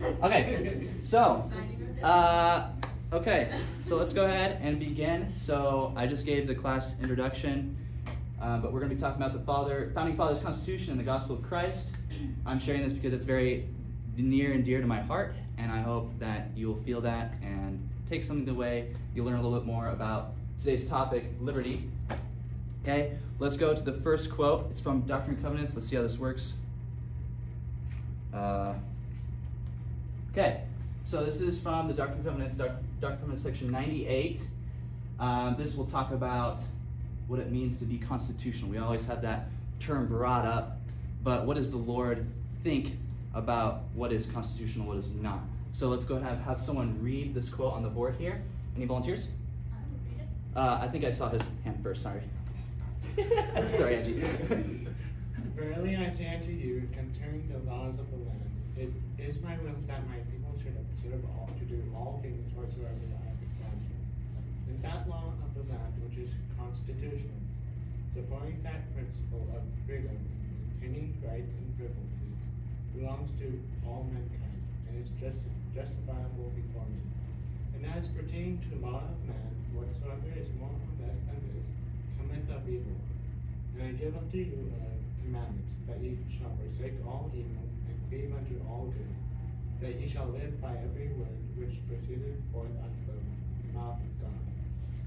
Okay, so, so let's go ahead and begin. So I just gave the class introduction, but we're going to be talking about the Founding Fathers' Constitution and the Gospel of Christ. I'm sharing this because it's very near and dear to my heart, and I hope that you'll feel that and take something away. You'll learn a little bit more about today's topic, liberty. Okay, let's go to the first quote. It's from Doctrine and Covenants. Let's see how this works. Okay, so this is from the Doctrine and Covenants, Doctrine and Covenants section 98. This will talk about what it means to be constitutional. We always have that term brought up, but what does the Lord think about what is constitutional, what is not? So let's go ahead and have someone read this quote on the board here. Any volunteers? I will read it. I think I saw his hand first, sorry. Sorry, Angie. Verily I say unto you, concerning the laws of the land, it is my will that my people should observe all to do all things whatsoever I have commanded. And that law of the land which is constitutional, supporting that principle of freedom and maintaining rights and privileges, belongs to all mankind, and is justifiable before me. And as pertaining to the law of man, whatsoever is more or less than this cometh of evil. And I give unto you a commandment, that ye shall forsake all evil, and cleave unto all good, that ye shall live by every word which proceedeth forth out of the mouth of God.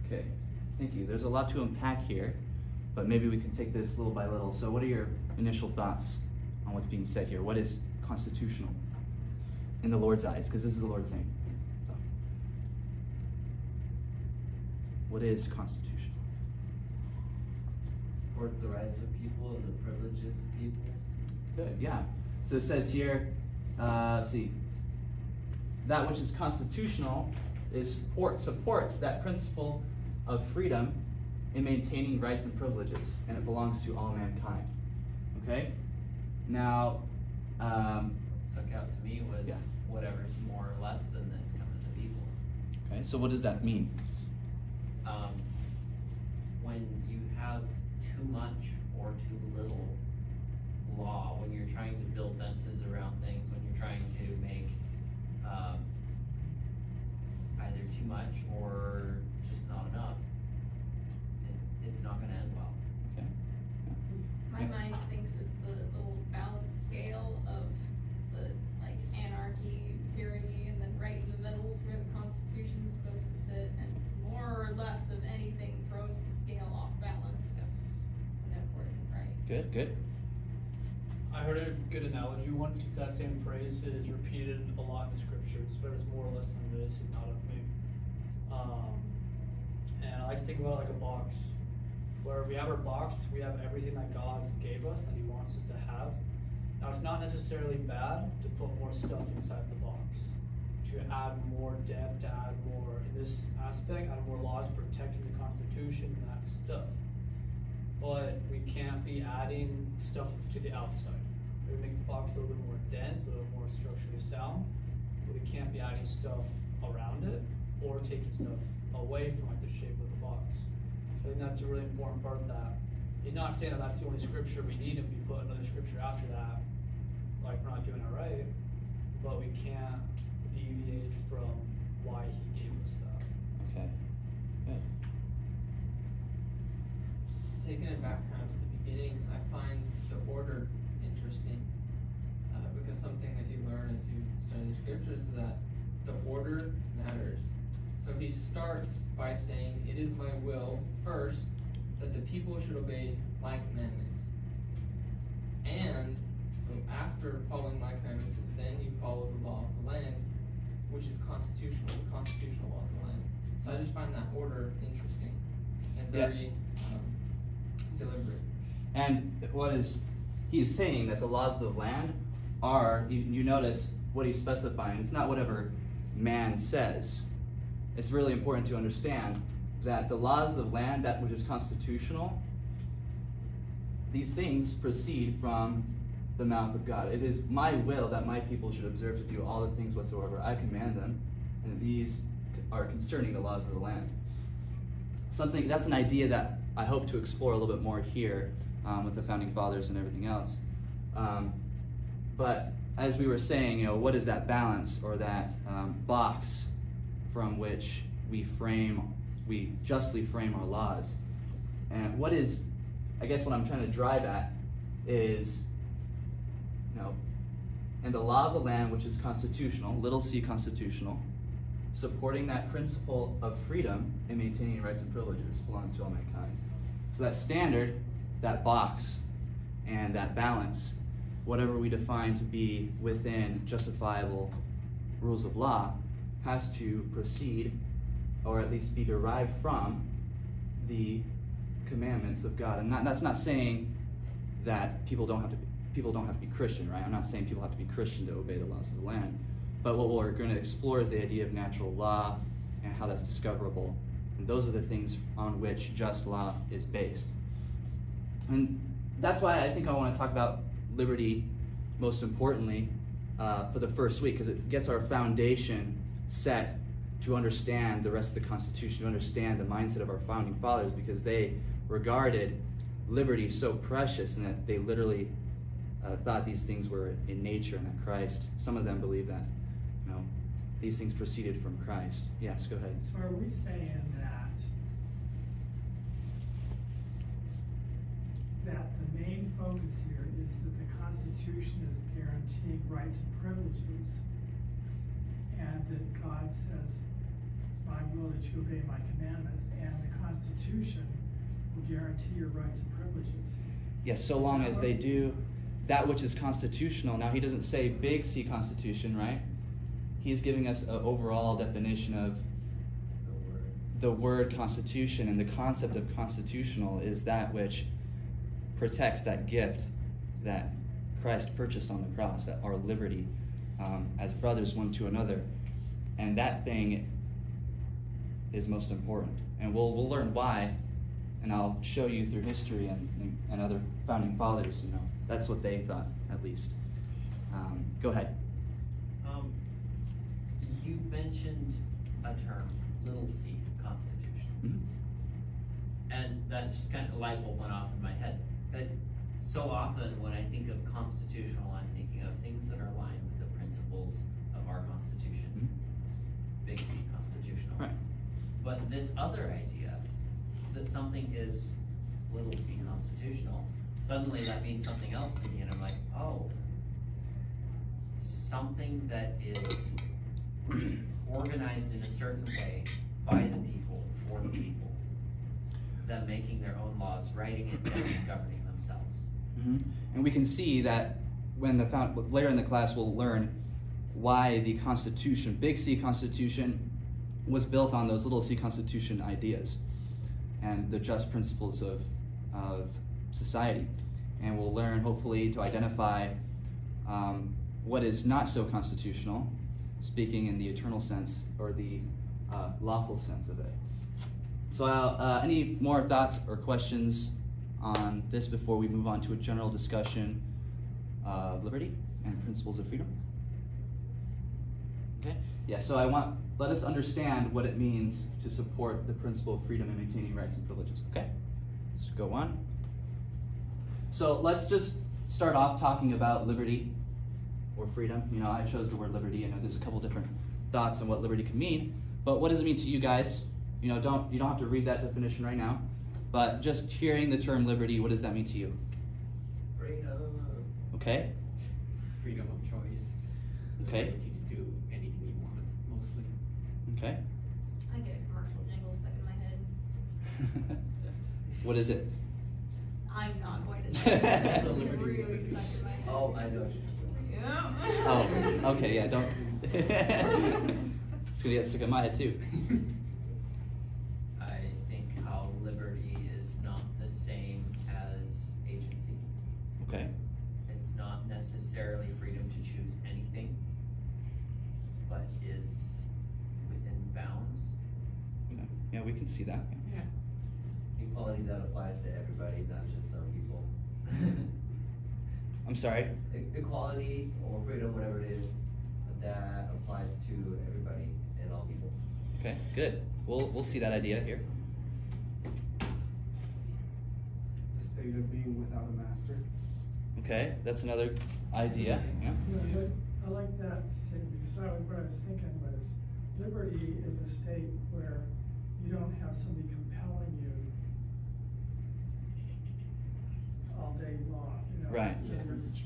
Okay, thank you. There's a lot to unpack here, but maybe we can take this little by little. So what are your initial thoughts on what's being said here? What is constitutional in the Lord's eyes? Because this is the Lord's name. So, what is constitutional? Supports the rights of people and the privileges of people. Good, yeah. So it says here, see, that which is constitutional supports that principle of freedom in maintaining rights and privileges, and it belongs to all mankind. Okay? Now, what stuck out to me was whatever's more or less than this cometh of evil. Okay, so what does that mean? When you have too much or too little law, when you're trying to build fences around things, when you're trying to make either too much or just not enough, it's not going to end well. Okay. My mind thinks of the little balanced scale of the anarchy, tyranny, and then right in the middle is where the Constitution is supposed to sit, and more or less of anything throws the scale off balance, and therefore isn't right. Good, good. I heard a good analogy once because that same phrase is repeated a lot in the scriptures. Whatever's more or less than this is not of me. And I like to think about it like a box, where if we have our box, we have everything that God gave us that He wants us to have. Now, it's not necessarily bad to put more stuff inside the box, to add more depth, to add more in this aspect, add more laws protecting the Constitution and that stuff. But we can't be adding stuff to the outside. We make the box a little bit more dense, a little more structurally sound, but we can't be adding stuff around it or taking stuff away from the shape of the box. I think that's a really important part of that. He's not saying that that's the only scripture we need if we put another scripture after that, we're not doing it right, but we can't deviate from why he gave us that. Okay. Good. Taking it back kind of to the beginning, I find the order interesting because something that you learn as you study the scriptures is that the order matters. So he starts by saying, "It is my will first that the people should obey my commandments." And so after following my commandments, then you follow the law of the land, which is constitutional, the constitutional laws of the land. So I just find that order interesting and very deliberate. And he is saying that the laws of the land are, you notice what he's specifying. It's not whatever man says. It's really important to understand that the laws of the land, that which is constitutional, these things proceed from the mouth of God. It is my will that my people should observe to do all the things whatsoever I command them, and these are concerning the laws of the land. That's an idea that I hope to explore a little bit more here with the Founding Fathers and everything else. But as we were saying, you know, what is that balance or that box from which we justly frame our laws? And what is, I guess what I'm trying to drive at is, you know, in the law of the land, which is constitutional, little c constitutional, supporting that principle of freedom and maintaining rights and privileges belongs to all mankind. So that standard, that box, and that balance, whatever we define to be within justifiable rules of law, has to proceed, or at least be derived from, the commandments of God. And that's not saying that people don't have to be Christian, right? I'm not saying people have to be Christian to obey the laws of the land. But what we're going to explore is the idea of natural law and how that's discoverable. And those are the things on which just law is based. And that's why I think I want to talk about liberty most importantly for the first week, because it gets our foundation set to understand the rest of the Constitution, to understand the mindset of our founding fathers, because they regarded liberty so precious and that they literally thought these things were in nature and that Christ, some of them believe that, you know, these things proceeded from Christ. Yes, go ahead. So are we saying that the main focus here is that the Constitution is guaranteeing rights and privileges, and that God says, it's my will that you obey my commandments, and the Constitution will guarantee your rights and privileges? Yes, so long as they do that which is constitutional. Now, he doesn't say big C Constitution, right? He's giving us an overall definition of the word Constitution, and the concept of constitutional is that which protects that gift that Christ purchased on the cross, that our liberty as brothers one to another. And that thing is most important. And we'll learn why, and I'll show you through history and other founding fathers, you know, that's what they thought, at least. Go ahead. You mentioned a term, little c, constitution. Mm-hmm. And that just kind of, a light bulb went off in my head. But so often when I think of constitutional, I'm thinking of things that are aligned with the principles of our Constitution. Mm-hmm. Big C, constitutional. Right. But this other idea, that something is little c, constitutional, suddenly that means something else to me, and I'm like, oh, something that is organized in a certain way by the people, for the people, them making their own laws, writing it down, and governing themselves. Mm-hmm. And we can see that when later in the class we'll learn why the Constitution, big C Constitution, was built on those little c Constitution ideas and the just principles of society. And we'll learn, hopefully, to identify what is not so constitutional, speaking in the eternal sense or the lawful sense of it. So any more thoughts or questions on this before we move on to a general discussion of liberty and principles of freedom? Okay. Yeah, so let us understand what it means to support the principle of freedom and maintaining rights and privileges. Okay, let's go on. So let's just start off talking about liberty or freedom. You know, I chose the word liberty. I know there's a couple different thoughts on what liberty can mean, but what does it mean to you guys? You know, you don't have to read that definition right now, but just hearing the term liberty, what does that mean to you? Freedom. Okay. Freedom of choice. Okay. The ability to do anything you want, mostly. Okay. I get a commercial jingle stuck in my head. What is it? I'm not going to say it. It's really stuck in my head. Oh, I know. Yeah. Oh, okay, yeah, don't. It's gonna get stuck in my head too. I think how liberty is not the same as agency. Okay. It's not necessarily freedom to choose anything, but is within bounds. Okay. Yeah, we can see that. Yeah. Equality that applies to everybody, not just some people. I'm sorry. Equality or freedom, whatever it is, that applies to everybody and all people. Okay, good. We'll see that idea here. The state of being without a master. Okay, that's another idea. Yeah. Yeah, I like that statement because what I was thinking was liberty is a state where you don't have somebody compelling you all day long. You know, Right. In other words,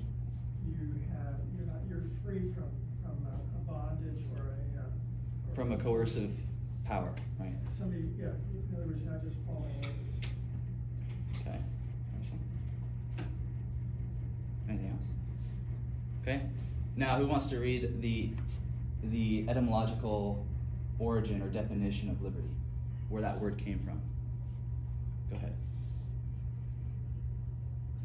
you're free from a bondage or From a coercive power, right? somebody. Yeah. In other words, you're not just following orders. Okay. Awesome. Anything else? Okay. Now, who wants to read the etymological origin or definition of liberty, where that word came from? Go ahead.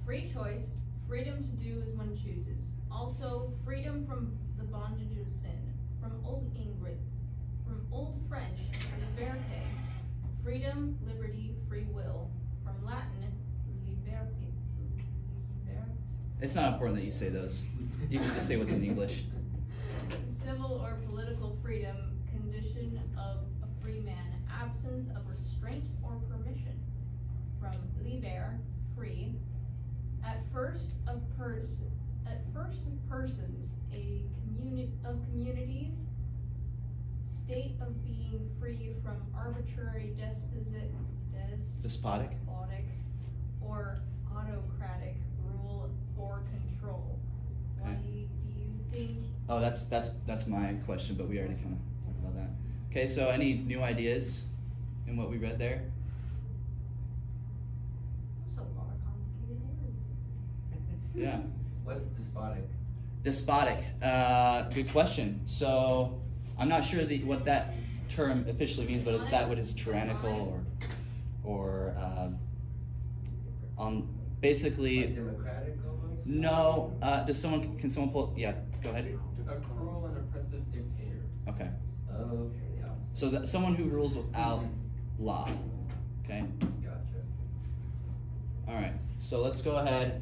Free choice, freedom to do as one chooses. Also, freedom from the bondage of sin. From Old French, liberté, freedom, liberty, free will. From Latin, liberté. It's not important that you say those. You can just say what's in English. Civil or political freedom, condition of a free man, absence of restraint or permission. From liber, free. At first of persons, a communities, state of being free from arbitrary Despotic. or autocratic rule or control. Why Okay. do you think? Oh, that's my question, but we already kind of talked about that. Okay, so any new ideas in what we read there? That's a lot of complicated words. Yeah. What's despotic? Despotic. Good question. So I'm not sure what that term officially means, but it's that what is tyrannical or on basically. Like democratic almost? No. Can someone pull? Yeah. Go ahead. A cruel and oppressive dictator. Okay. Oh, okay, yeah. So that someone who rules without law. Okay. Gotcha. All right. So let's go ahead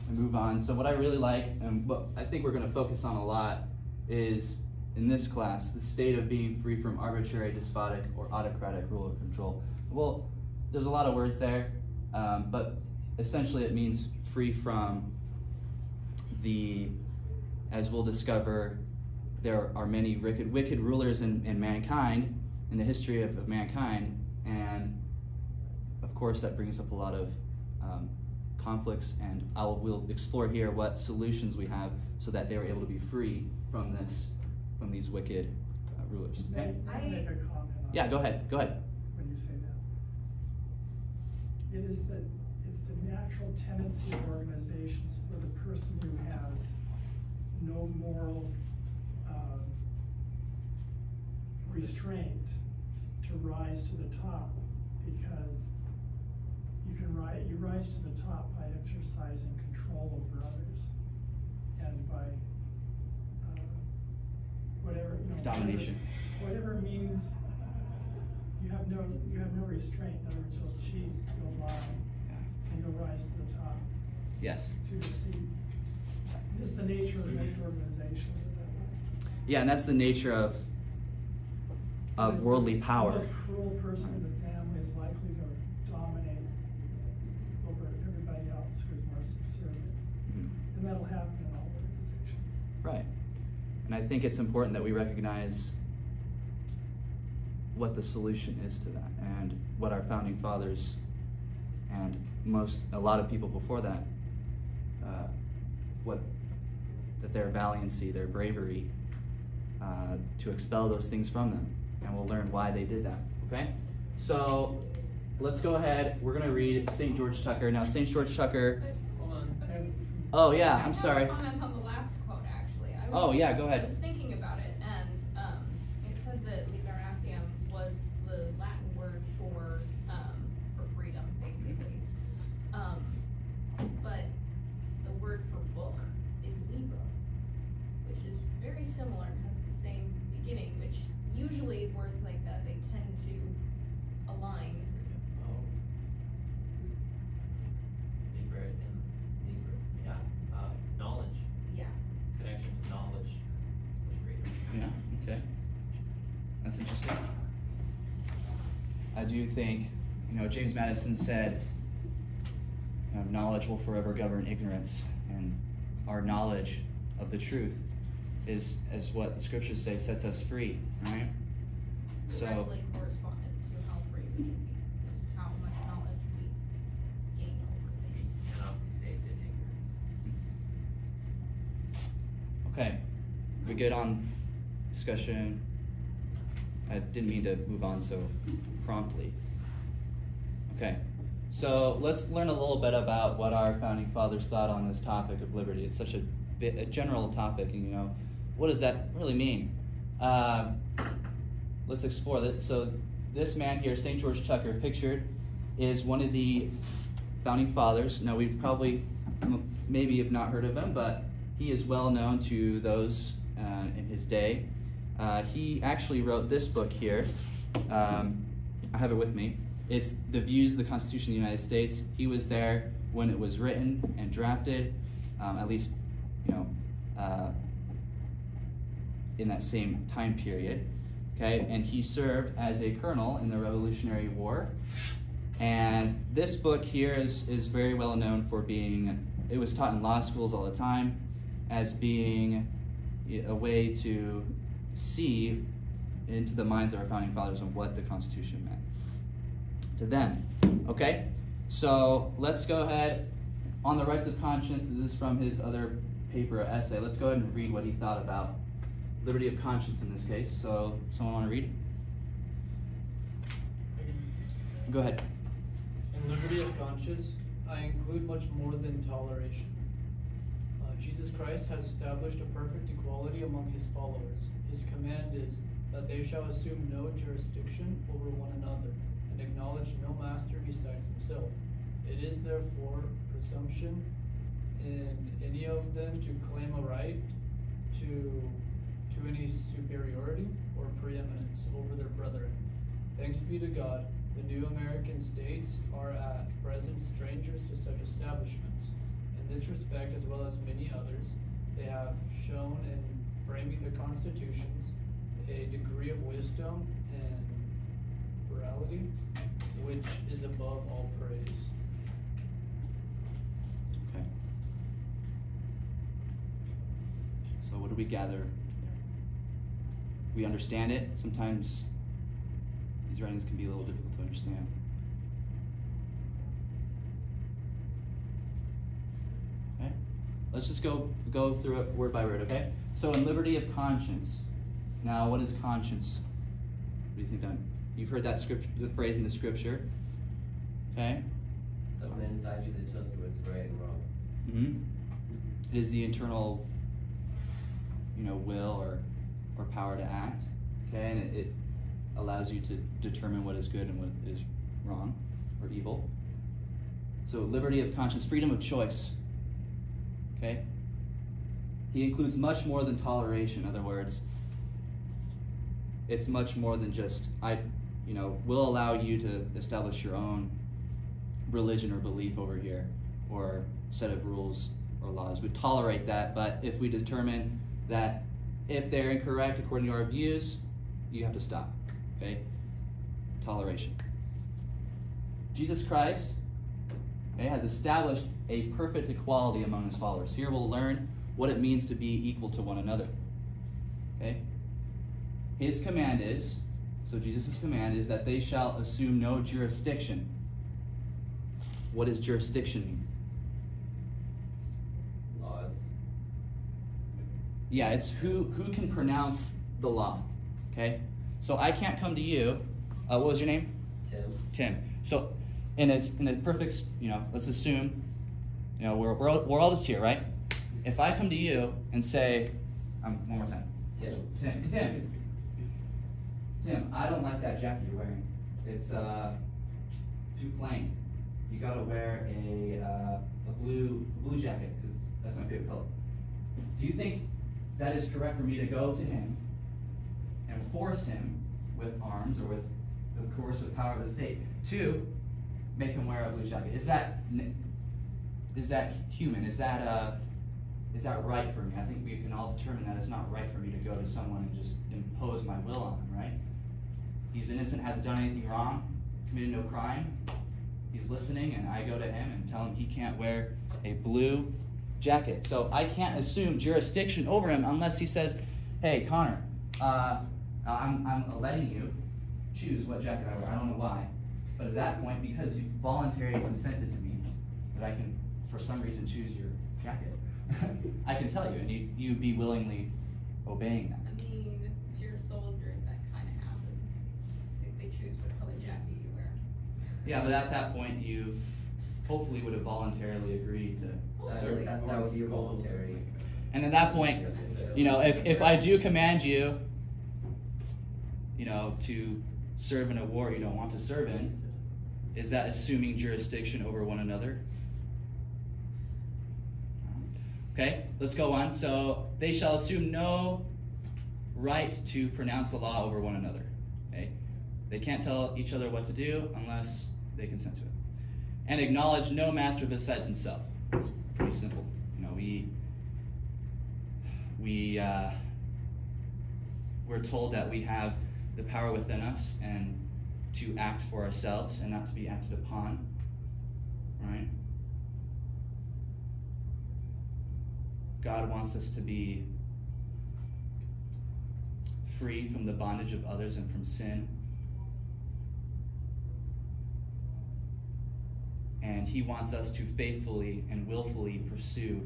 and move on. So what I really like, and what I think we're going to focus on a lot, is in this class the state of being free from arbitrary, despotic, or autocratic rule or control. Well, there's a lot of words there, but essentially it means free from the, as we'll discover, there are many wicked rulers in mankind, in the history of mankind, and of course that brings up a lot of conflicts, and we'll explore here what solutions we have so that they were able to be free from these wicked rulers. Okay? May I make a comment on Yeah, go ahead. when you say that? It's the natural tendency of organizations for the person who has no moral restraint to rise to the top, because you rise to the top by exercising control over others and by whatever, Domination. whatever means you have no restraint. In other words, you'll cheat, you'll lie, and you'll rise to the top Yes. to deceive. This is the nature of most organizations. Is that way? Yeah, and that's the nature of worldly power. The most cruel person in the family is likely to dominate over everybody else who's more subservient. Mhm. And that'll happen in all organizations. Right. And I think it's important that we recognize what the solution is to that, and what our founding fathers and a lot of people before that, their valiancy, their bravery, to expel those things from them. And we'll learn why they did that, okay? So let's go ahead. We're going to read St. George Tucker. Now, St. George Tucker. Hold on. Oh, yeah, I I'm sorry. have a comment on the last quote, actually. Oh, yeah, go ahead. I was thinking about it, and it said that liberatium was the Latin word for freedom, basically. But the word for book is libra, which is very similar and has the same beginning, which usually words like that, they tend to align. Oh. Yeah. Knowledge. Yeah. Connection to knowledge. Freedom. Yeah, okay. That's interesting. I do think, James Madison said, knowledge will forever govern ignorance, and our knowledge of the truth is, as what the scriptures say, sets us free, right? So Directly correspondent to how free we can be, is how much knowledge we gain over things. You cannot be saved in ignorance. okay, we good on discussion? I didn't mean to move on so promptly. Okay, so let's learn a little bit about what our founding fathers thought on this topic of liberty. It's such a general topic, and what does that really mean? Let's explore that. So this man here, St. George Tucker, pictured, is one of the founding fathers. Now, we probably maybe have not heard of him, but he is well known to those in his day. He actually wrote this book here. I have it with me. It's The Views of the Constitution of the United States. He was there when it was written and drafted, at least, in that same time period. Okay, and he served as a colonel in the Revolutionary War. And this book here is very well known for being, it was taught in law schools all the time, as being a way to see into the minds of our founding fathers on what the Constitution meant to them. Okay, so let's go ahead. On the rights of conscience, this is from his other paper or essay. Let's go ahead and read what he thought about liberty of conscience in this case. So, someone want to read? Go ahead. In liberty of conscience, I include much more than toleration. Jesus Christ has established a perfect equality among his followers. His command is that they shall assume no jurisdiction over one another and acknowledge no master besides himself. It is therefore presumption in any of them to claim a right to any superiority or preeminence over their brethren. Thanks be to God, the new American states are at present strangers to such establishments. In this respect, as well as many others, they have shown in framing the constitutions a degree of wisdom and morality which is above all praise. Okay. So what do we gather there? We understand it. Sometimes these writings can be a little difficult to understand. Okay? Let's just go through it word by word, okay? So in liberty of conscience. Now, what is conscience? What do you think, Dan? You've heard that scripture, the phrase in the scripture. Okay? Something inside you that tells you what's right and wrong. Mm-hmm. It is the internal, will or power to act. Okay, and it allows you to determine what is good and what is wrong or evil. So liberty of conscience, freedom of choice. Okay? He includes much more than toleration. In other words, it's much more than just, will allow you to establish your own religion or belief over here, or set of rules or laws. We tolerate that, but if we determine that if they're incorrect according to our views, you have to stop. Okay? Toleration. Jesus Christ, has established a perfect equality among his followers. Here we'll learn what it means to be equal to one another. Okay? His command is, so Jesus' command is that they shall assume no jurisdiction. What does jurisdiction mean? Laws. Yeah, it's who can pronounce the law. Okay? So I can't come to you. What was your name? Tim. So in a perfect, let's assume, we're all just here, right? If I come to you and say, one more time. Tim, I don't like that jacket you're wearing. It's too plain. You gotta wear a blue jacket, because that's my favorite color. Do you think that is correct for me to go to him and force him with arms or with the coercive power of the state to make him wear a blue jacket? Is that human? Is that right for me? I think we can all determine that it's not right for me to go to someone and just impose my will on him, right? He's innocent, hasn't done anything wrong, committed no crime. He's listening, and I go to him and tell him he can't wear a blue jacket. So I can't assume jurisdiction over him unless he says, hey, Connor, I'm letting you choose what jacket I wear. I don't know why. But at that point, because you voluntarily consented to me, that I can, for some reason, choose your jacket, I can tell you, and you'd be willingly obeying that. I mean, if you're a soldier, that kind of happens. They choose what color jacket you wear. Yeah, but at that point, you hopefully would have voluntarily agreed to serve. That would be voluntary. And at that point, if I do command you, to serve in a war you don't want to serve in, is that assuming jurisdiction over one another? Okay, let's go on. So they shall assume no right to pronounce the law over one another. Okay, they can't tell each other what to do unless they consent to it. And acknowledge no master besides himself. It's pretty simple. We're told that we have the power within us and to act for ourselves and not to be acted upon. Right? God wants us to be free from the bondage of others and from sin. And he wants us to faithfully and willfully pursue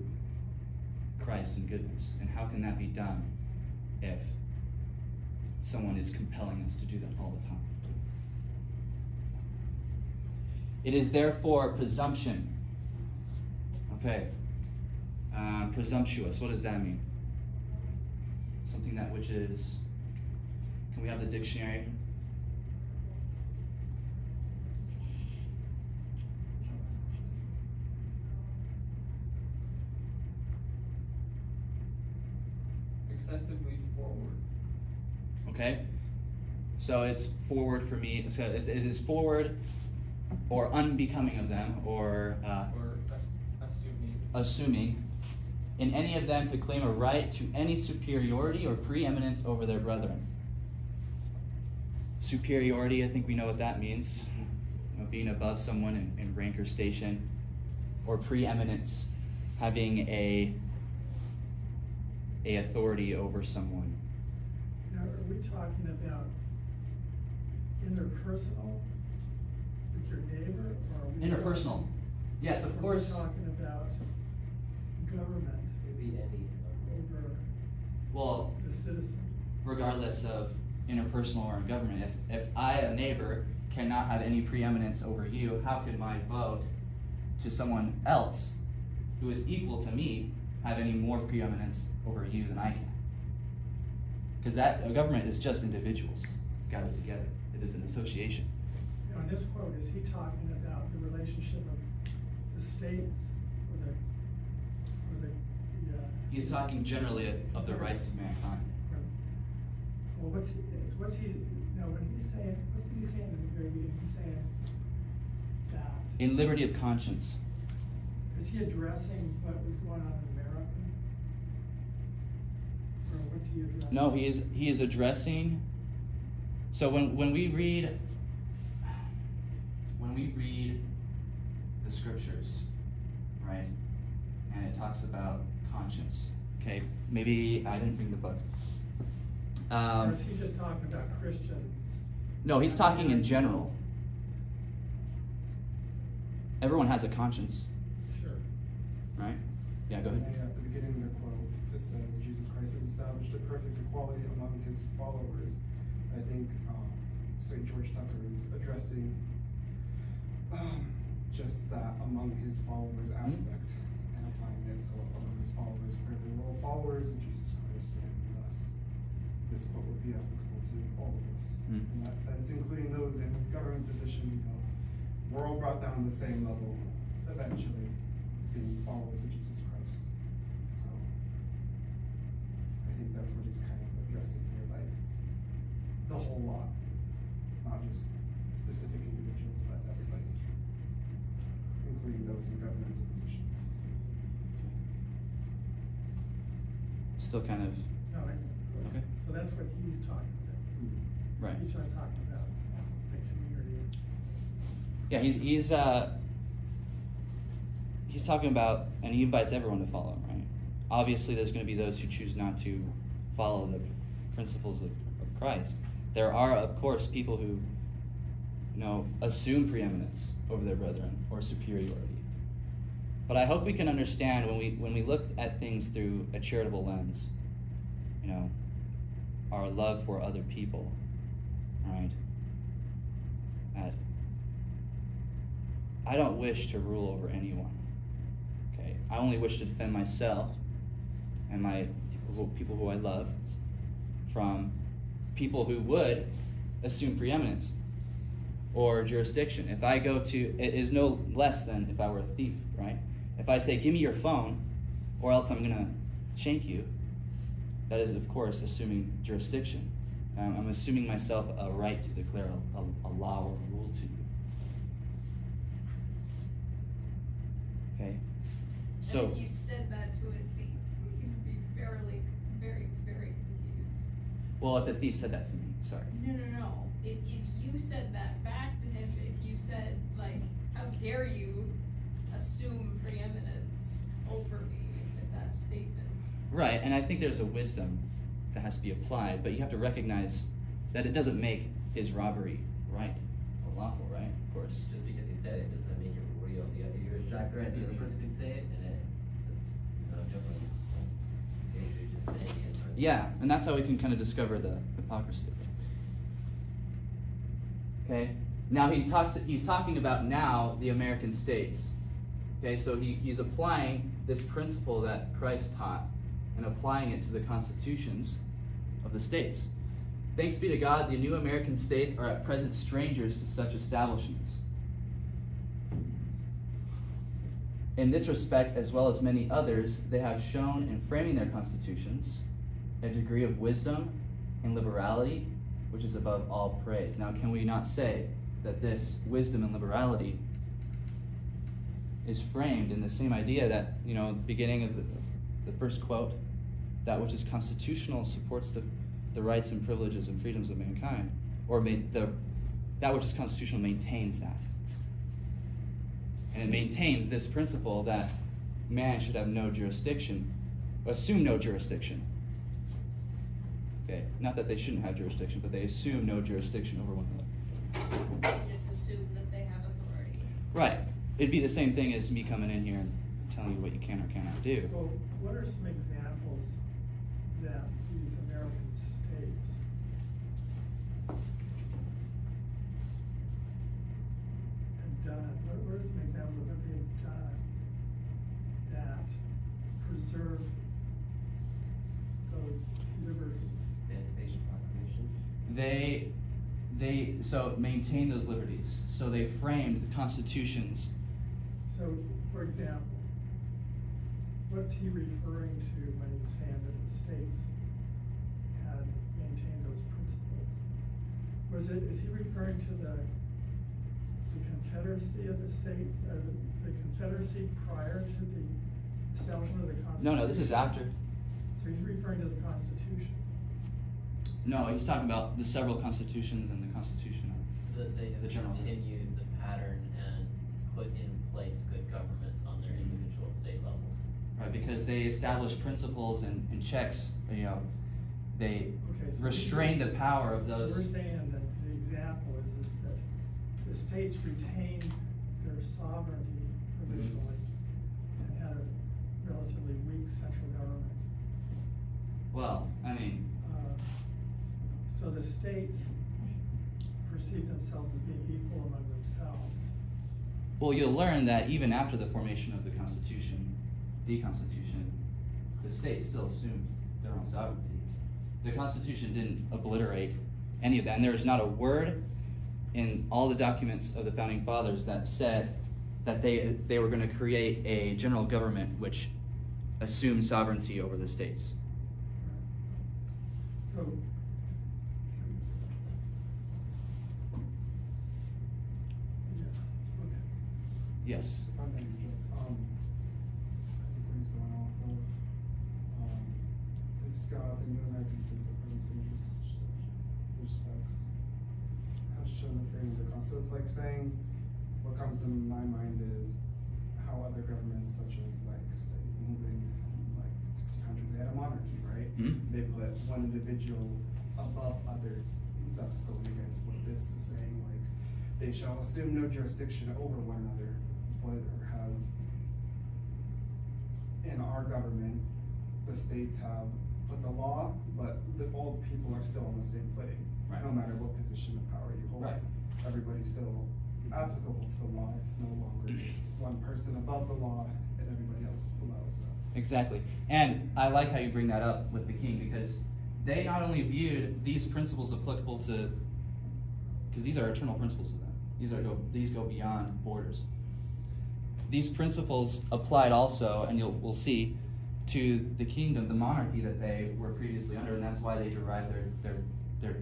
Christ and goodness. And how can that be done if someone is compelling us to do that all the time? It is therefore presumption. Okay. Presumptuous, what does that mean? Something that which is, can we have the dictionary? Excessively forward. Okay, so it's forward for me. So it is forward or unbecoming of them, or assuming in any of them to claim a right to any superiority or preeminence over their brethren. Superiority, I think we know what that means. Being above someone in rank or station, or preeminence, having a authority over someone. Now, are we talking about interpersonal with your neighbor, or are we Interpersonal. Yes, of course. Are we talking about government Could be any. over Well, the citizen? regardless of interpersonal or in government, if I, a neighbor, cannot have any preeminence over you, how could my vote to someone else who is equal to me have any more preeminence over you than I can? Because a government is just individuals gathered together. It is an association. Now, in this quote, is he talking about the relationship of the states or the He's talking generally of the rights of mankind. well, what's he saying? What's he saying in the very beginning? He's saying that. In liberty of conscience. Is he addressing what was going on in America? Or what's he addressing? No, he is addressing. So when we read the scriptures, right, and it talks about conscience. Okay, maybe I didn't bring the book. Or is he just talking about Christians? No, he's talking in general. Everyone has a conscience, Sure. right? Yeah, go ahead. At the beginning of the quote, it says, Jesus Christ has established a perfect equality among his followers. I think St. George Tucker is addressing just that among his followers aspect and applying it. So among his followers, clearly we're all followers of Jesus Christ, and thus this quote would be applicable to all of us in that sense, including those in government positions. We're all brought down to the same level eventually, being followers of Jesus Christ. So I think that's what he's kind of addressing here, like the whole lot, not just specific individuals, but everybody, including those in governmental positions. Still kind of No, okay. So that's what he's talking about. Right. He's talking about the community. Yeah, he's talking about, and he invites everyone to follow him, right? Obviously, there's going to be those who choose not to follow the principles of Christ. There are, of course, people who, assume preeminence over their brethren or superiority. But I hope we can understand when we look at things through a charitable lens, our love for other people, right? I don't wish to rule over anyone. Okay, I only wish to defend myself and my people who I love from people who would assume preeminence or jurisdiction. If I go to, it is no less than if I were a thief, right? If I say, give me your phone, or else I'm going to shank you, that is, of course, assuming jurisdiction. I'm assuming myself a right to declare a law or a rule to you. Okay? So, and if you said that to a thief, you'd be very, very, very confused. Well, if a thief said that to me, sorry. No. If you said that back to him, if you said, like, how dare you assume preeminence over me with that statement. Right, and I think there's a wisdom that has to be applied, but you have to recognize that it doesn't make his robbery right or lawful, right? Of course. Just because he said it doesn't make it real. You're exactly right. The other person could say it, and it's no difference. You're just saying it. Yeah, and that's how we can kind of discover the hypocrisy of it. Okay, now he's talking about now the American states. Okay, so he's applying this principle that Christ taught and applying it to the constitutions of the states. Thanks be to God, the new American states are at present strangers to such establishments. In this respect, as well as many others, they have shown in framing their constitutions a degree of wisdom and liberality which is above all praise. Now, can we not say that this wisdom and liberality is framed in the same idea that, at the beginning of the first quote, that which is constitutional supports the rights and privileges and freedoms of mankind, or that which is constitutional maintains that. And it maintains this principle that man should have no jurisdiction, assume no jurisdiction. Okay, not that they shouldn't have jurisdiction, but they assume no jurisdiction over one another. Just assume that they have authority. Right. It'd be the same thing as me coming in here and telling you what you can or cannot do. Well, what are some examples that these American states have done? What are some examples of what they've done that preserve those liberties? Emancipation Proclamation. They so maintain those liberties. So they framed the constitutions. So, for example, what's he referring to when he's saying that the states had maintained those principles? Is he referring to the Confederacy of the states, the Confederacy prior to the establishment of the Constitution? No, this is after. So he's referring to the Constitution. No, he's talking about the several constitutions and the Constitution of They the have general. continued the pattern and put in place good governments on their individual state levels. Right, because they establish principles and checks. They Okay, so restrain the power of those. So we're saying that the example is that the states retained their sovereignty provisionally and had a relatively weak central government. Well, I mean, So the states perceive themselves as being equal among themselves. well, you'll learn that even after the formation of the Constitution, the states still assumed their own sovereignty. The Constitution didn't obliterate any of that, and there is not a word in all the documents of the Founding Fathers that said that they were going to create a general government which assumed sovereignty over the states. So, yeah, okay. Yes. If I may interject, I think what he's going off of, it's got the new American states at present strangers to such respects have shown the freedom of their constitution. So it's like saying, what comes to my mind is how other governments, such as like say England, like the 1600s, they had a monarchy, right? They put one individual above others, thus going against what this is saying, like they shall assume no jurisdiction over one another, but have in our government, the states have put the law, but all people are still on the same footing, Right. no matter what position of power you hold. Right. Everybody's still applicable to the law. It's no longer just one person above the law and everybody else below. So. Exactly. And I like how you bring that up with the king, because they not only viewed these principles applicable to, because these are eternal principles to them. These go beyond borders. These principles applied also, and we'll see, to the kingdom, the monarchy that they were previously under, and that's why they derived their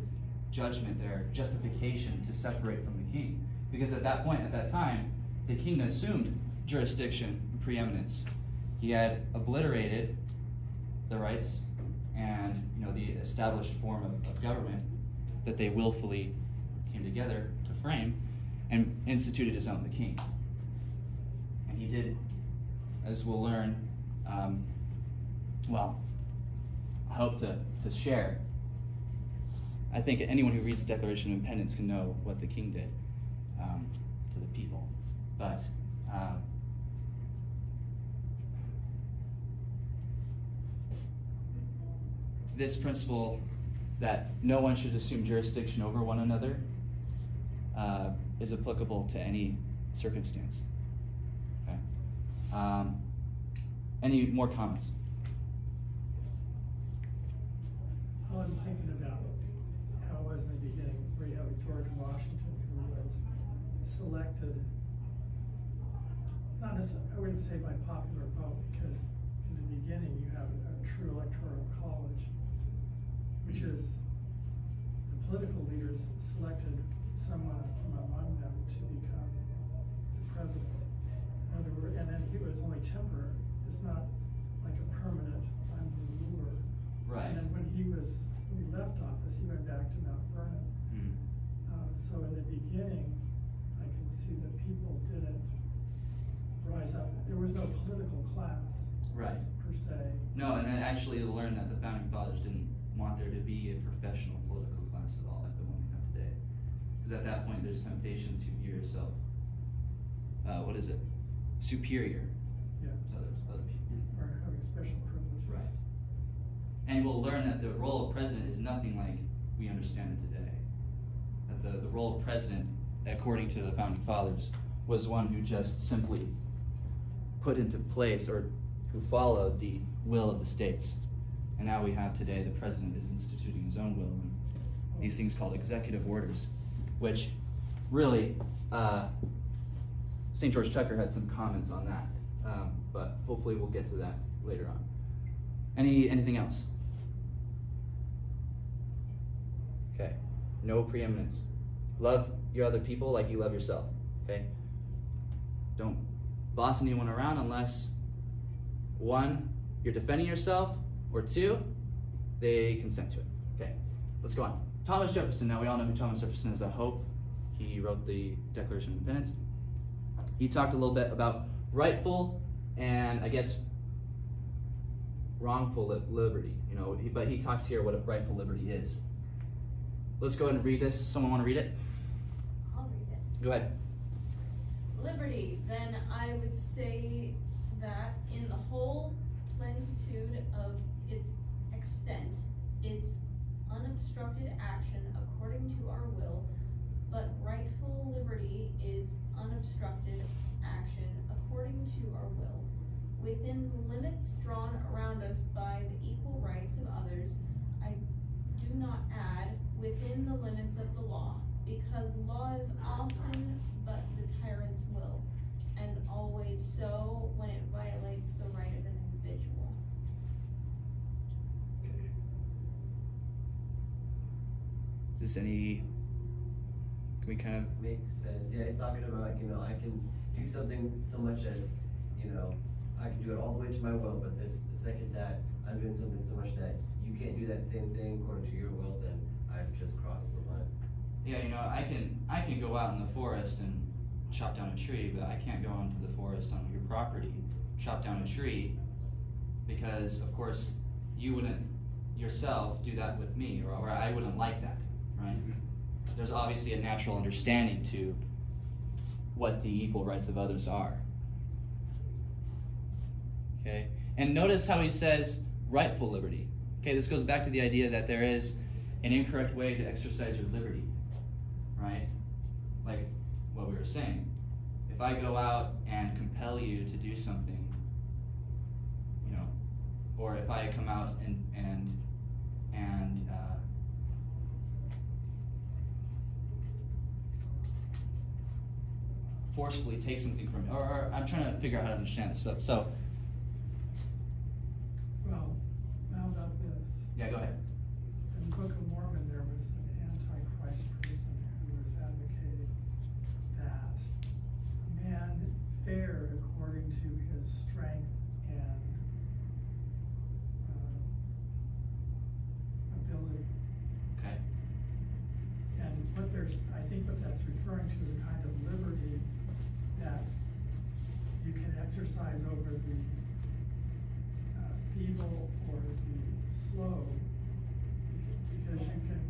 judgment, their justification to separate from the king. Because at that point, at that time, the king assumed jurisdiction and preeminence. He had obliterated the rights and the established form of government that they willfully came together to frame, and instituted his own, the king. And he did, as we'll learn, well, I hope to share. I think anyone who reads the Declaration of Independence can know what the king did to the people. But this principle that no one should assume jurisdiction over one another is applicable to any circumstance. Okay. Any more comments? All I'm thinking about how it was in the beginning, where you have George Washington, who was selected, not necessarily, I wouldn't say by popular vote, because in the beginning you have a true electoral college, which is the political leaders selected someone from among them to become the president. In other words, and then he was only temporary. It's not like a permanent, I'm the ruler. Right. And then when he left office, he went back to Mount Vernon. So in the beginning, I can see that people didn't rise up. There was no political class, Right. per se. No, and I actually learned that the Founding Fathers didn't want there to be a professional political class at all, like the one we have today. Because at that point, there's temptation to view yourself, superior Yeah. to other people. Or having special privileges. Right. And we'll learn that the role of president is nothing like we understand it today. That the role of president, according to the Founding Fathers, was one who just simply put into place, or who followed the will of the states. And now we have today, the president is instituting his own will, and these things called executive orders, which really, St. George Tucker had some comments on that, but hopefully we'll get to that later on. Anything else? Okay, no preeminence. Love your other people like you love yourself, okay? Don't boss anyone around unless, one, you're defending yourself, or two, they consent to it. Okay, let's go on. Thomas Jefferson, now we all know who Thomas Jefferson is, I hope. He wrote the Declaration of Independence. He talked a little bit about rightful and, I guess, wrongful liberty, but he talks here what a rightful liberty is. Let's go ahead and read this. Someone want to read it? I'll read it. Go ahead. Liberty, then I would say that in the whole plenitude of its extent, its unobstructed action according to our will, but rightful liberty is unobstructed action according to our will, within the limits drawn around us by the equal rights of others. I do not add within the limits of the law, because law is often but the tyrant's will, and always so when it violates the right of an individual. Is this can we kind of... Makes sense. Yeah, he's talking about, I can do something so much as, I can do it all the way to my will, but the second that I'm doing something so much that you can't do that same thing according to your will, then I've just crossed the line. Yeah, I can go out in the forest and chop down a tree, but I can't go into the forest on your property, chop down a tree, because of course you wouldn't yourself do that with me, or I wouldn't like that, right? There's obviously a natural understanding to what the equal rights of others are. Okay, and notice how he says rightful liberty. Okay, this goes back to the idea that there is an incorrect way to exercise your liberty, right? Like what we were saying. If I go out and compel you to do something, you know, or if I come out and forcefully take something from you, or I'm trying to figure out how to understand this stuff. So, Well, how about this? yeah, go ahead. In the Book of Mormon, there was an Antichrist person who was advocating that man fared according to his strength and ability. Okay. And I think what that's referring to is a kind of liberty that you can exercise over the feeble or the slow, because you can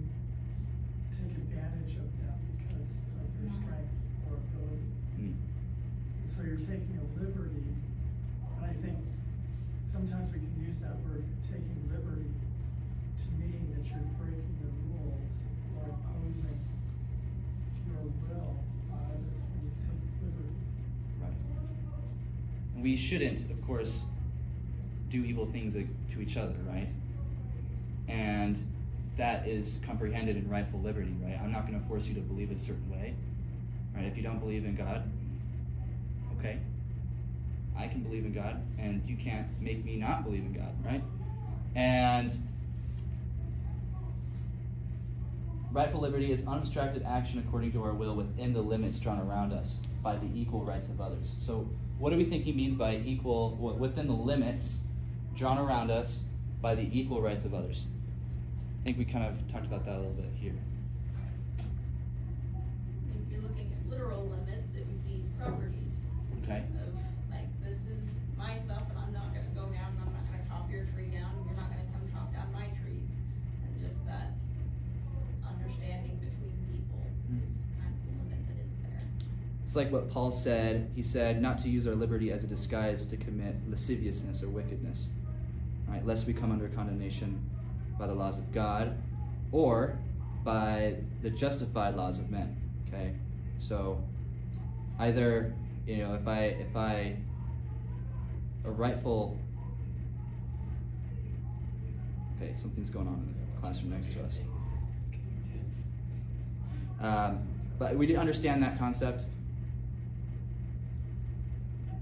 take advantage of them because of their strength or ability. Mm. And so you're taking a liberty, and I think sometimes we can use that word, taking liberty, to mean that you're breaking the rules or imposing your will on others when you take liberties. Right. We shouldn't, of course, do evil things to each other, right? And that is comprehended in rightful liberty, right? I'm not going to force you to believe a certain way, right? If you don't believe in God, okay, I can believe in God, and you can't make me not believe in God, right? And rightful liberty is unobstructed action according to our will within the limits drawn around us by the equal rights of others. So what do we think he means by equal, within the limits drawn around us by the equal rights of others? I think we kind of talked about that a little bit here. If you're looking at literal limits, it would be properties. Okay. Of, like, this is my stuff, and I'm not gonna go down, and I'm not gonna chop your tree down, and you're not gonna come chop down my trees. And just that understanding between people is kind of the limit that is there. It's like what Paul said. He said not to use our liberty as a disguise to commit lasciviousness or wickedness, right? Lest we come under condemnation by the laws of God or by the justified laws of men. Okay, so either, you know, if I a rightful, okay, something's going on in the classroom next to us. But we do understand that concept.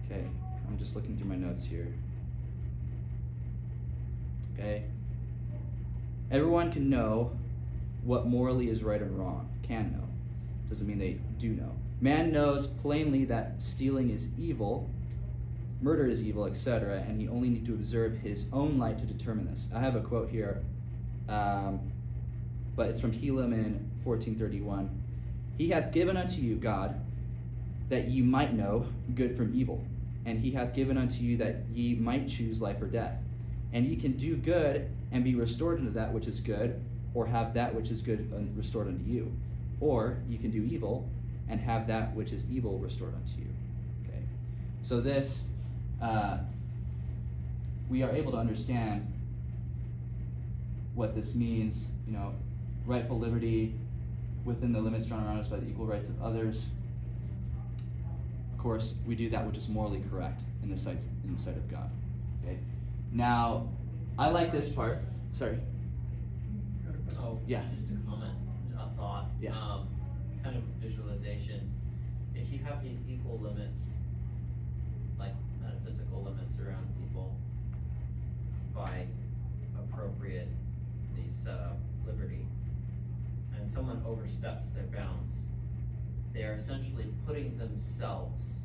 Okay, I'm just looking through my notes here. Okay. Everyone can know what morally is right and wrong. Can know. Doesn't mean they do know. Man knows plainly that stealing is evil, murder is evil, etc., and he only needs to observe his own light to determine this. I have a quote here, but it's from Helaman 14:31. He hath given unto you, God, that ye might know good from evil, and he hath given unto you that ye might choose life or death. And ye can do good and be restored unto that which is good, or have that which is good restored unto you. Or ye can do evil and have that which is evil restored unto you. Okay. So this, we are able to understand what this means, you know, rightful liberty within the limits drawn around us by the equal rights of others. Of course, we do that which is morally correct in the sight of God. Okay. Now, I like this part. Sorry. Oh, Yeah. Just a comment, a thought. Yeah. Kind of visualization. If you have these equal limits, like metaphysical limits around people, by appropriately set up liberty, and someone oversteps their bounds, they are essentially putting themselves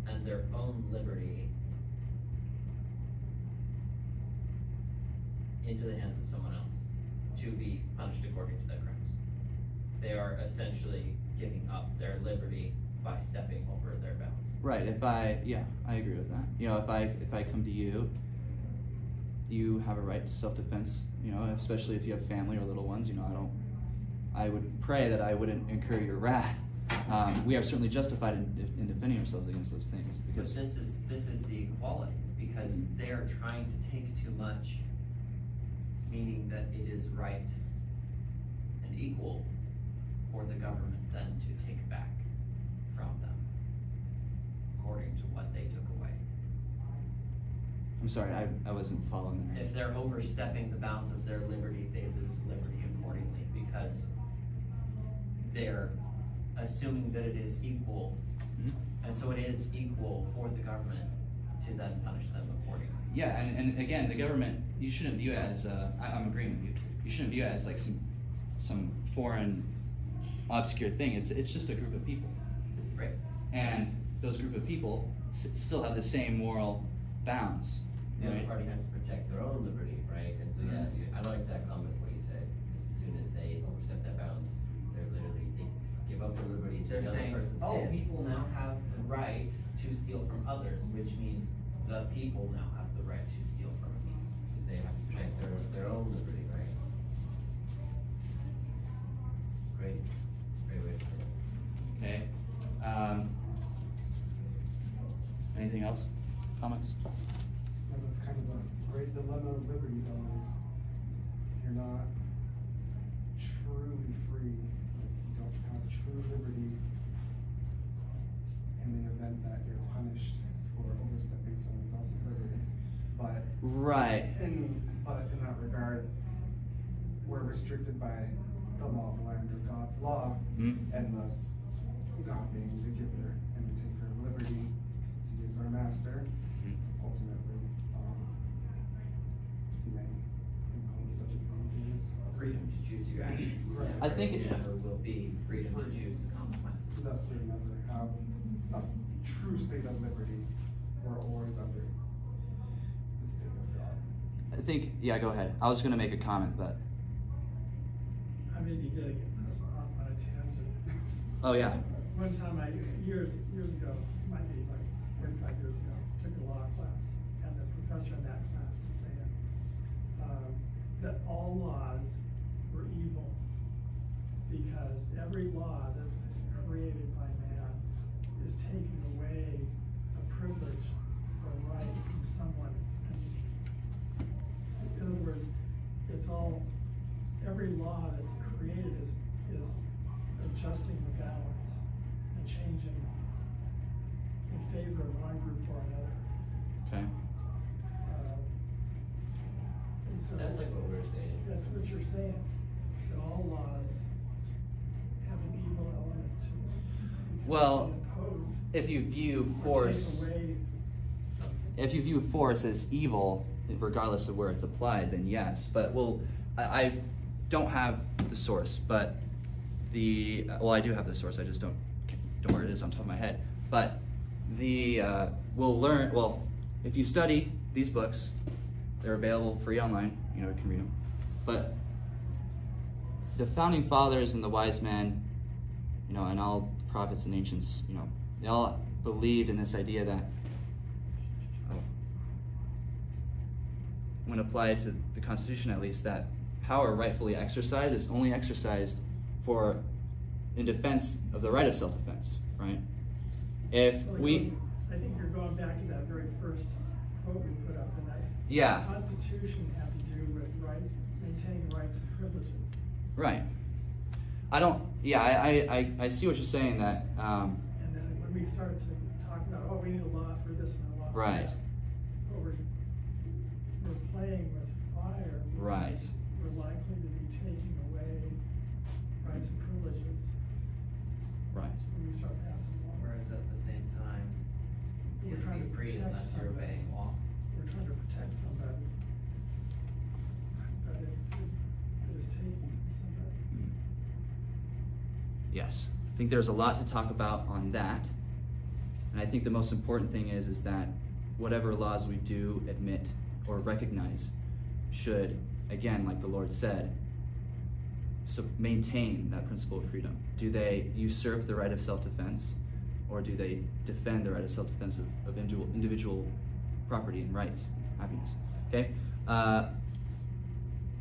and their own liberty into the hands of someone else to be punished according to their crimes. They are essentially giving up their liberty by stepping over their bounds. Right. I agree with that. You know, if I come to you, you have a right to self-defense. You know, especially if you have family or little ones. You know, I would pray that I wouldn't incur your wrath. We are certainly justified in defending ourselves against those things, because this is the equality, because they are trying to take too much, meaning that it is right and equal for the government then to take back from them according to what they took away. I'm sorry, I wasn't following there. If they're overstepping the bounds of their liberty, they lose liberty accordingly, because they're assuming that it is equal, and so it is equal for the government to then punish them accordingly. Yeah, and again, the government, you shouldn't view it as, I'm agreeing with you, you shouldn't view it as like some foreign, obscure thing. It's just a group of people. Right. And those group of people still have the same moral bounds. The other Right? party has to protect their own liberty, right? And so, yeah, I like that comment, what you said. As soon as they overstep that bounds, they're literally, they give up their liberty to They're the other saying, person's oh, hands. people now have the right to steal from others, which means the people now have the right to steal from me. Because they have to protect their own liberty, right? Great. Great way to put it. Okay. Anything else? Comments? Yeah, that's kind of a great dilemma of liberty, though, is you're not truly free. Like, you don't have true liberty in the event that you're punished for overstepping someone else's liberty. But Right. in that regard, we're restricted by the law of the land or God's law, and thus God being the giver and the taker of liberty, since He is our master. Ultimately, He may impose such a thing as Freedom to choose your actions. Right. I think There never will be freedom to choose the consequences. thus we never have a true state of liberty. We're always under the state of God. I think, yeah, go ahead. I was going to make a comment, but. I may be getting us off on a tangent. Oh, yeah. One time years ago, might be like 45 years ago, took a law class, and the professor in that class was saying that all laws were evil because every law that's created by man is taking away a privilege or a right from someone. In other words, it's all, every law that's created is adjusting the balance and changing in favor of one group or another. Okay. And so That's like what we're saying. that's what you're saying, that all laws have an evil element to them. Well, They impose if you view or force, take away something. if you view force as evil, regardless of where it's applied, then yes. But I don't have the source, but I do have the source. I just don't know where it is on top of my head. But we'll learn. Well, if you study these books, they're available free online. You know, you can read them. But the founding fathers and the wise men, you know, and all prophets and ancients, you know, they all believed in this idea that, when applied to the Constitution at least, that power rightfully exercised is only exercised in defense of the right of self-defense, right? If Well, we, I think you're going back to that very first quote we put up, and that Yeah. the Constitution had to do with rights, maintaining rights and privileges. right. I don't, yeah, I see what you're saying, that, And then when we start to talk about, oh, we need a law for this and a law for Right. that, but we're playing with fire. because Right. We're likely to be taking away rights and privileges right. when we start passing laws. Whereas at the same time, We're you'd trying be to free protect unless you're somebody. obeying law. We're trying to protect somebody, but it is taken from somebody. Yes, I think there's a lot to talk about on that, and I think the most important thing is that whatever laws we do admit or recognize should, again, like the Lord said, so maintain that principle of freedom. Do they usurp the right of self-defense, or do they defend the right of self-defense of individual property and rights, happiness? Okay. Now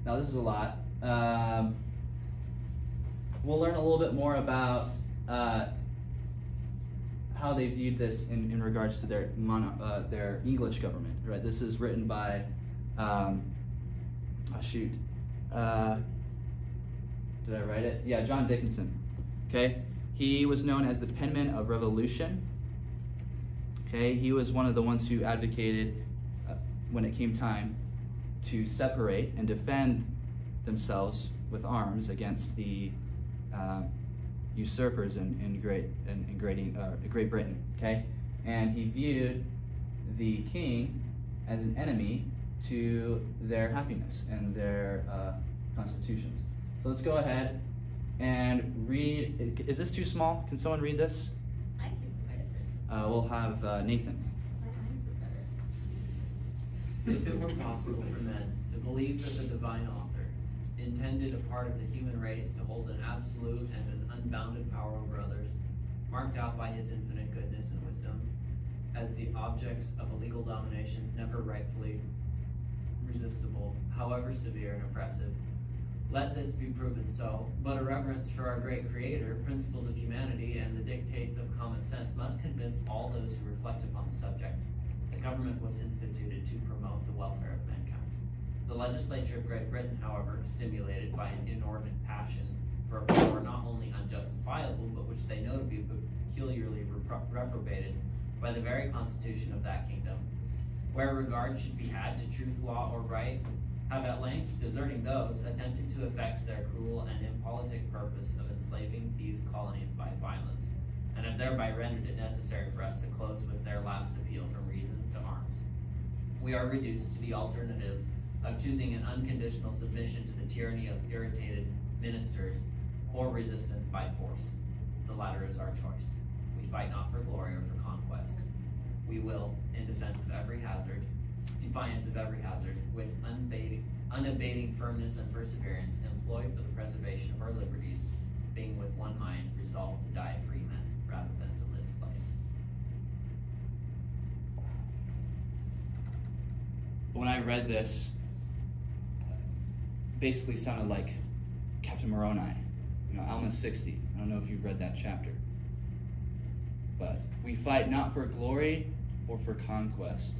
this is a lot. We'll learn a little bit more about how they viewed this in regards to their English government. Right. This is written by did I write it? Yeah, John Dickinson. Okay. He was known as the penman of revolution. Okay. He was one of the ones who advocated when it came time to separate and defend themselves with arms against the usurpers in Great Britain. Okay, and he viewed the king as an enemy to their happiness and their constitutions. So let's go ahead and read. Is this too small? Can someone read this? I can read it. We'll have Nathan. My eyes are better. If it were possible for men to believe that the divine author intended a part of the human race to hold an absolute and an unbounded power over others, marked out by his infinite goodness and wisdom, as the objects of a legal domination never rightfully resistible, however severe and oppressive, let this be proven so, but a reverence for our great Creator, principles of humanity, and the dictates of common sense must convince all those who reflect upon the subject that government was instituted to promote the welfare of mankind. The legislature of Great Britain, however, stimulated by an inordinate passion for a power not only unjustifiable, but which they know to be peculiarly reprobated by the very constitution of that kingdom, where regard should be had to truth, law, or right, have at length, deserting those, attempted to effect their cruel and impolitic purpose of enslaving these colonies by violence, and have thereby rendered it necessary for us to close with their last appeal from reason to arms. We are reduced to the alternative of choosing an unconditional submission to the tyranny of irritated ministers or resistance by force. The latter is our choice. We fight not for glory or for conquest. We will, in defense of every hazard, defiance of every hazard, with unabating firmness and perseverance, employ for the preservation of our liberties, being with one mind resolved to die free men rather than to live slaves. When I read this, basically sounded like Captain Moroni, Alma 60. I don't know if you've read that chapter. But we fight not for glory or for conquest.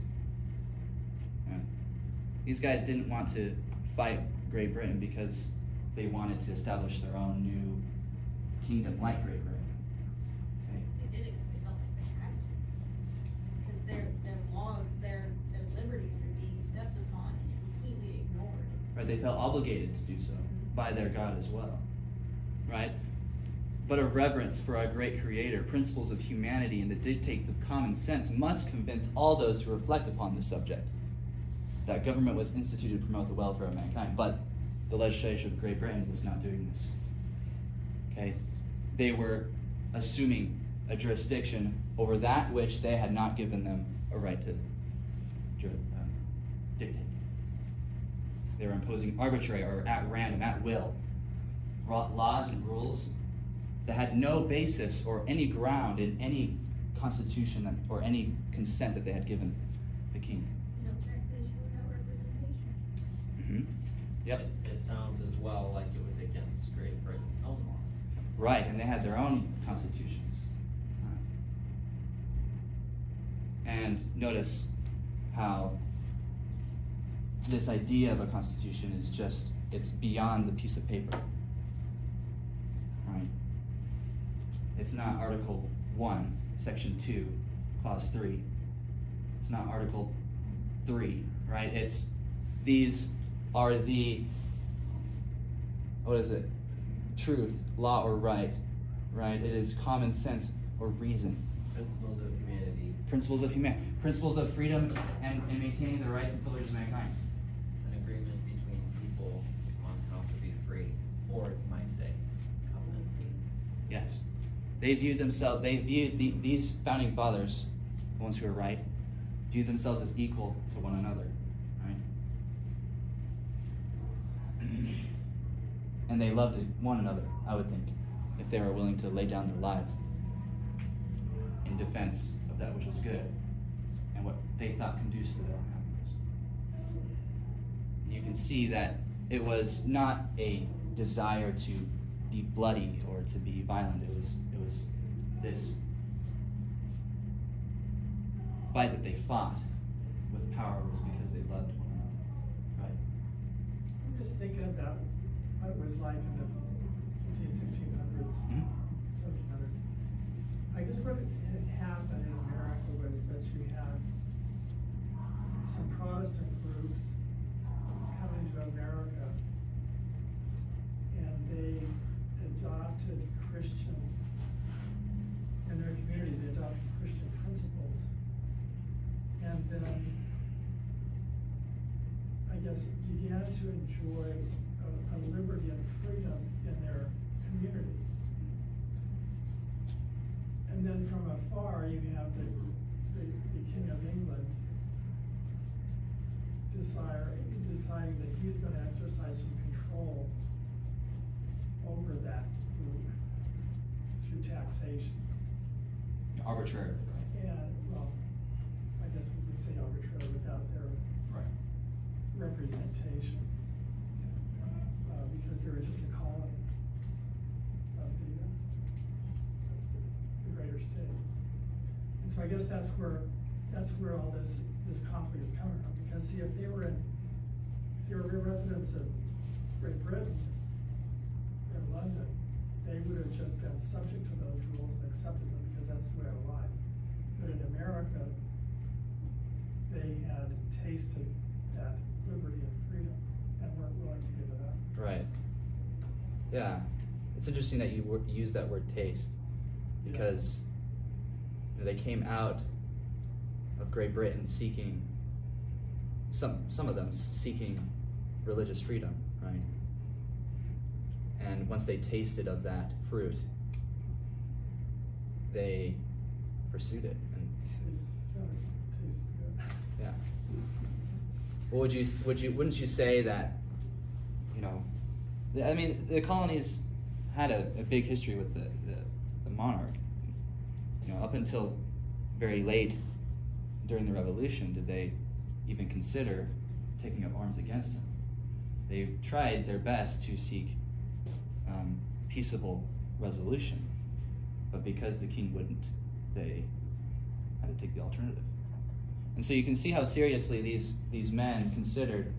These guys didn't want to fight Great Britain because they wanted to establish their own new kingdom like Great Britain. Okay. They did it because they felt like they had to. Because their laws, their liberties were being stepped upon and completely ignored. Right, they felt obligated to do so by their God as well. Right? But a reverence for our great Creator, principles of humanity, and the dictates of common sense must convince all those who reflect upon this subject that government was instituted to promote the welfare of mankind. But the legislature of Great Britain was not doing this. Okay? They were assuming a jurisdiction over that which they had not given them a right to dictate. They were imposing arbitrary or at random, at will, laws and rules that had no basis or any ground in any constitution or any consent that they had given the king. No taxation without representation. Yep. It sounds as well like it was against Great Britain's own laws. Right, and they had their own constitutions. And notice how this idea of a constitution is just, it's beyond the piece of paper. Right? It's not Article 1, Section 2, Clause 3. It's not Article 3, right? It's, these are the, what is it? Truth, law, or right, right? It is common sense or reason. Principles of humanity. Principles of humanity. Principles of freedom and maintaining the rights and privileges of mankind. An agreement between people on how to be free, or you might say, covenant. Yes. They viewed themselves, these founding fathers, the ones who are right, viewed themselves as equal to one another, right? And they loved one another, I would think, if they were willing to lay down their lives in in defense of that which was good and what they thought conducive to their own happiness. And you can see that it was not a desire to be bloody or to be violent. It was this fight that they fought with power was because they loved one another. Right? I'm just thinking about what it was like in the 1600s, 1700s. I guess what had happened in America was that you had some Protestant groups coming to America, and they adopted Christian, in their communities, they adopted Christian principles. And then, I guess, began to enjoy a liberty and freedom in their community. And then from afar, you have the King of England deciding that he's going to exercise some control over that group through taxation. Arbitrarily, right? And, well, I guess we could say arbitrary without their representation, because they were just a colony of the greater state. And so I guess that's where all this conflict is coming from. Because see, if they were residents of Great Britain in London, they would have just been subject to those rules and accepted them because that's the way of life. But in America, they had tasted that liberty and freedom and weren't willing to give it up. Right. Yeah. It's interesting that you use that word taste, because they came out of Great Britain seeking, some of them seeking religious freedom, right? And once they tasted of that fruit, they pursued it. And Tastes good. yeah. Well, wouldn't you say that, I mean, the colonies had a big history with the monarch. Up until very late during the Revolution, did they even consider taking up arms against him? They tried their best to seek peaceable resolution, but because the king wouldn't, they had to take the alternative. And so you can see how seriously these men considered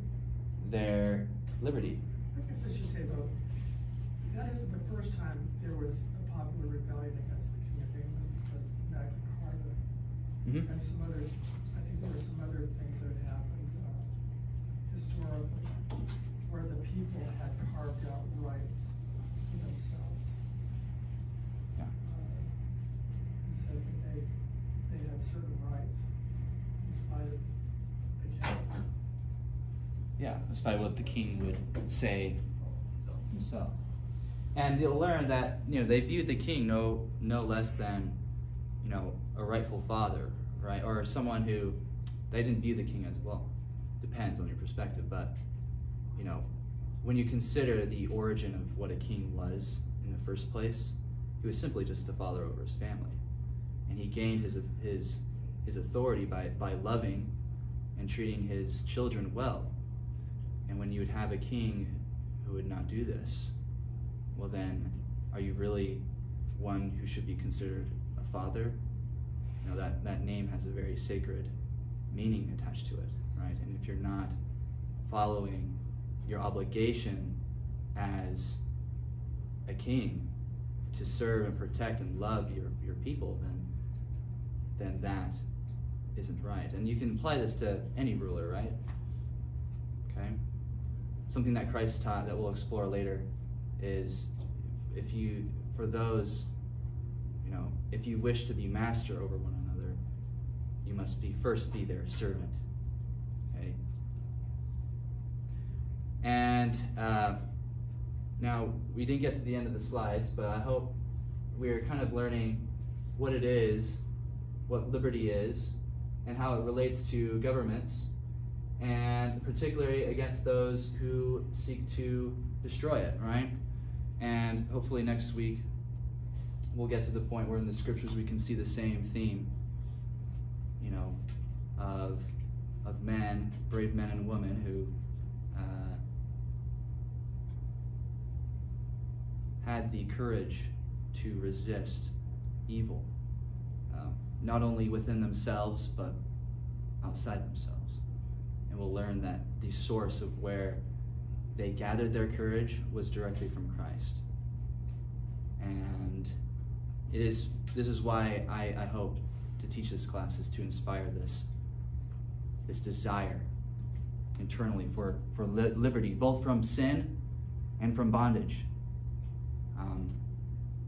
their liberty. I guess I should say, though, that isn't the first time there was a popular rebellion against the King of England, because Magna Carta and some other, I think there were some other things that had happened historically, where the people had carved out rights for themselves. Yeah. And said that they had certain rights in spite of the king. Yeah, despite what the king would say himself. And you'll learn that they viewed the king no less than a rightful father, right? Or someone who they didn't view the king as, well, depends on your perspective, but when you consider the origin of what a king was in the first place, he was simply just a father over his family, and he gained his authority by loving and treating his children well. And when you would have a king who would not do this, well then, are you really one who should be considered a father? That name has a very sacred meaning attached to it, right? And if you're not following your obligation as a king to serve and protect and love your people, then that isn't right. And you can apply this to any ruler, right? Okay? Something that Christ taught that we'll explore later is if you wish to be master over one another, you must first be their servant. Okay? And now we didn't get to the end of the slides, but I hope we're kind of learning what it is, what liberty is, and how it relates to governments, and particularly against those who seek to destroy it, right? And hopefully next week we'll get to the point where in the scriptures we can see the same theme, you know, of men, brave men and women who had the courage to resist evil, not only within themselves but outside themselves. And we'll learn that the source of where they gathered their courage was directly from Christ. And this is why I hope to teach this class, is to inspire this desire internally for liberty, both from sin and from bondage.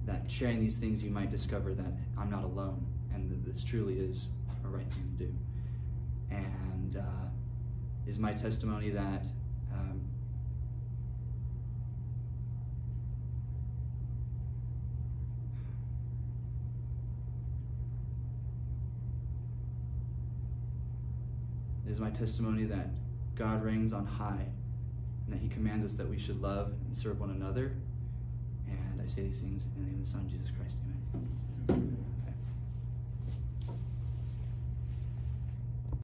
That sharing these things you might discover that I'm not alone, and that this truly is a right thing to do. And is my testimony that God reigns on high, and that he commands us that we should love and serve one another. And I say these things in the name of the Son, Jesus Christ. Amen.